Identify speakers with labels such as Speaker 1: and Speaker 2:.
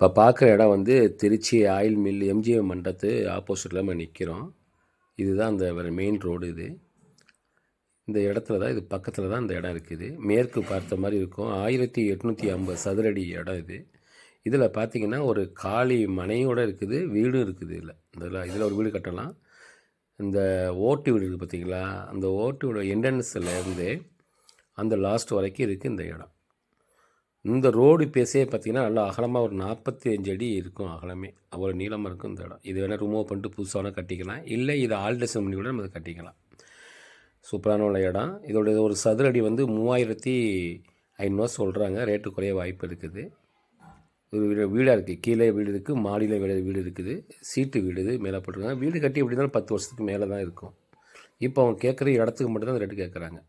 Speaker 1: இப்போ பார்க்குற இடம் வந்து திருச்சி ஆயில் மில் எம்ஜிஎம் மண்டபத்து ஆப்போசிட்டில் நம்ம நிற்கிறோம். இதுதான் அந்த மெயின் ரோடு. இந்த இடத்துல தான், இது பக்கத்தில் தான் இந்த இடம் இருக்குது. மேற்கு பார்த்த மாதிரி இருக்கும். 1850 சதுரடி இடம் இது. இதில் பார்த்திங்கன்னா ஒரு காலி மனையோடு இருக்குது, வீடும் இருக்குது. இதில் ஒரு வீடு கட்டலாம். இந்த ஓட்டு வீடு இருக்குது பார்த்திங்களா, அந்த ஓட்டு வீடு என்ட்ரன்ஸ்லேருந்து அந்த லாஸ்ட் வரைக்கும் இருக்குது இந்த இடம். இந்த ரோடு பேஸே பார்த்திங்கன்னா நல்லா அகலமாக ஒரு 45 அடி இருக்கும் அகலமே. அவ்வளோ நீளமாக இருக்கும் இந்த இடம். இது வேணால் ரிமூவ் பண்ணிட்டு புதுசாக வேணால் கட்டிக்கலாம், இல்லை இதை ஆல்ட்ரேஷன் பண்ணி கூட நம்ம கட்டிக்கலாம். சூப்பரான உள்ள இடம். இதோட ஒரு சதுரடி வந்து 3500 சொல்கிறாங்க. ரேட்டு குறைய வாய்ப்பு இருக்குது. ஒரு வீடாக இருக்குது, கீழே வீடு இருக்குது, மாடியில் வீடு இருக்குது, சீட்டு வீடு இது மேலே போட்டிருக்காங்க. வீடு கட்டி எப்படி இருந்தாலும் 10 வருஷத்துக்கு மேலே தான் இருக்கும். இப்போ அவங்க கேட்குற இடத்துக்கு மட்டும்தான் அந்த ரேட்டு கேட்குறாங்க.